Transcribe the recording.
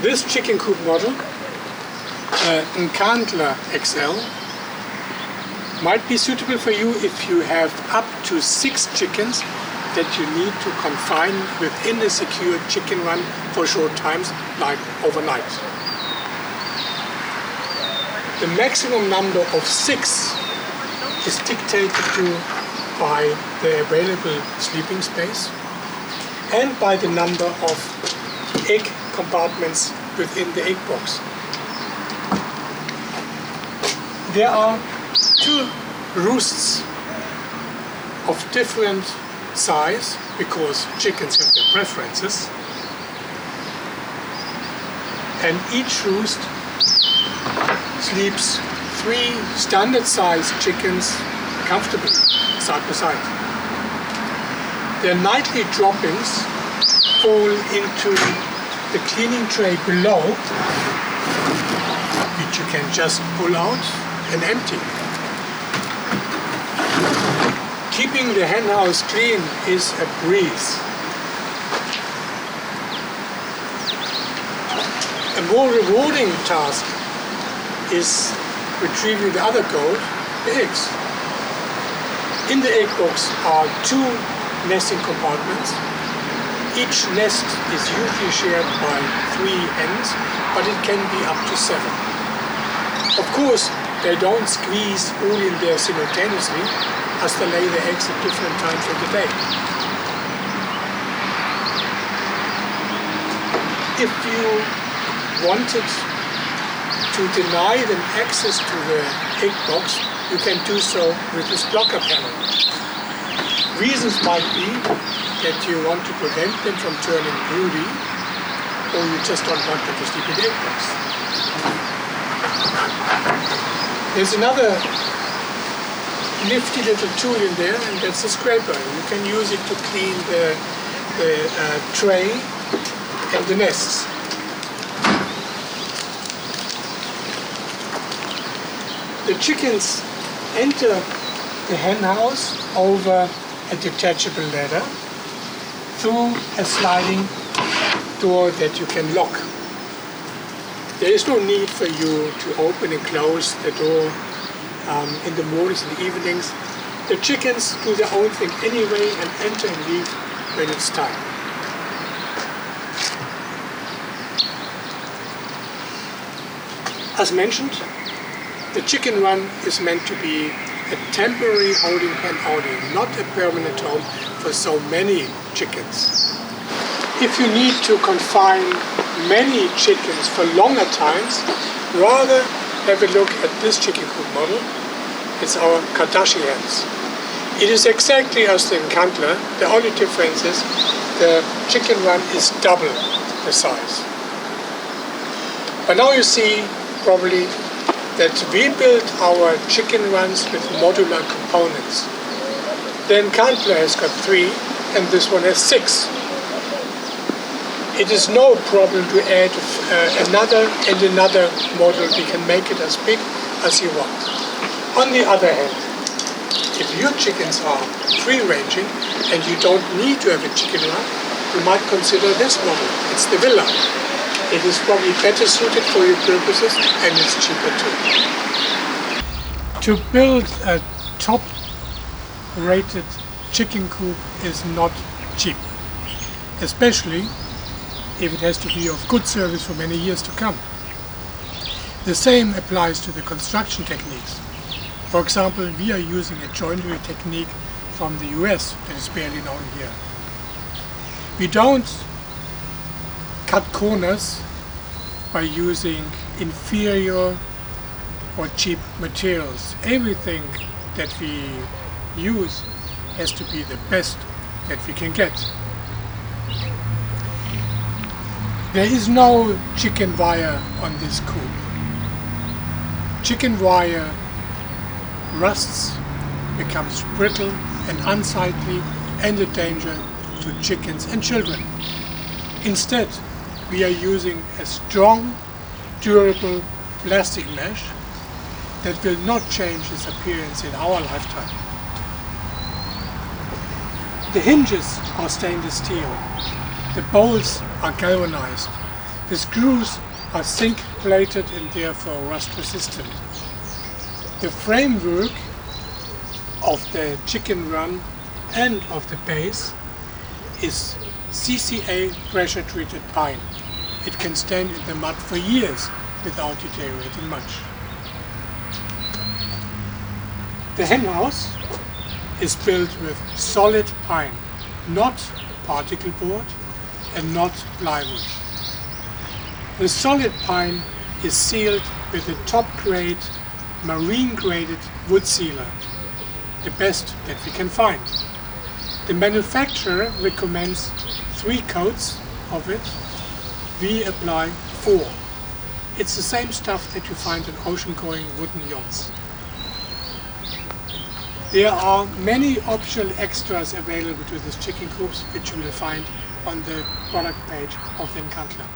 This chicken coop model, Nkandla XL, might be suitable for you if you have up to 6 chickens that you need to confine within a secure chicken run for short times, like overnight. The maximum number of 6 is dictated to by the available sleeping space and by the number of egg compartments within the egg box. There are 2 roosts of different size because chickens have their preferences, and each roost sleeps 3 standard sized chickens comfortably side by side. Their nightly droppings fall into the cleaning tray below, which you can just pull out and empty. Keeping the hen house clean is a breeze. A more rewarding task is retrieving the other gold, the eggs. In the egg box are 2 nesting compartments. Each nest is usually shared by 3 hens, but it can be up to 7. Of course, they don't squeeze all in there simultaneously, as they lay their eggs at different times of the day. If you wanted to deny them access to the egg box, you can do so with this blocker panel. Reasons might be that you want to prevent them from turning broody, or you just don't want them to sleep in the egg box. There's another nifty little tool in there, and that's a scraper. You can use it to clean the tray and the nests. The chickens enter the hen house over a detachable ladder through a sliding door that you can lock. There is no need for you to open and close the door in the mornings and evenings. The chickens do their own thing anyway and enter and leave when it's time. As mentioned, the chicken run is meant to be a temporary holding pen only, not a permanent home for so many chickens. If you need to confine many chickens for longer times, rather have a look at this chicken coop model. It's our Kardashian hens. It is exactly as the Nkandla. The only difference is the chicken run is double the size. But now you see probably that we build our chicken runs with modular components. The Nkandla has got 3 and this one has 6. It is no problem to add another and another model. We can make it as big as you want. On the other hand, if your chickens are free-ranging and you don't need to have a chicken run, you might consider this model. It's the villa. It is probably better suited for your purposes and it's cheaper too. To build a top-rated chicken coop is not cheap, especially if it has to be of good service for many years to come. The same applies to the construction techniques. For example, we are using a joinery technique from the US that is barely known here. We don't cut corners by using inferior or cheap materials. Everything that we use has to be the best that we can get. There is no chicken wire on this coop. Chicken wire rusts, becomes brittle and unsightly and a danger to chickens and children. Instead, we are using a strong, durable plastic mesh that will not change its appearance in our lifetime. The hinges are stainless steel. The bolts are galvanized. The screws are zinc plated and therefore rust resistant. The framework of the chicken run and of the base is CCA pressure treated pine. It can stand in the mud for years without deteriorating much. The hen house is built with solid pine, not particle board and not plywood. The solid pine is sealed with a top-grade, marine-graded wood sealer, the best that we can find. The manufacturer recommends 3 coats of it. We apply 4. It's the same stuff that you find in ocean-going wooden yachts. There are many optional extras available to these chicken coops, which you will find on the product page of Nkandla.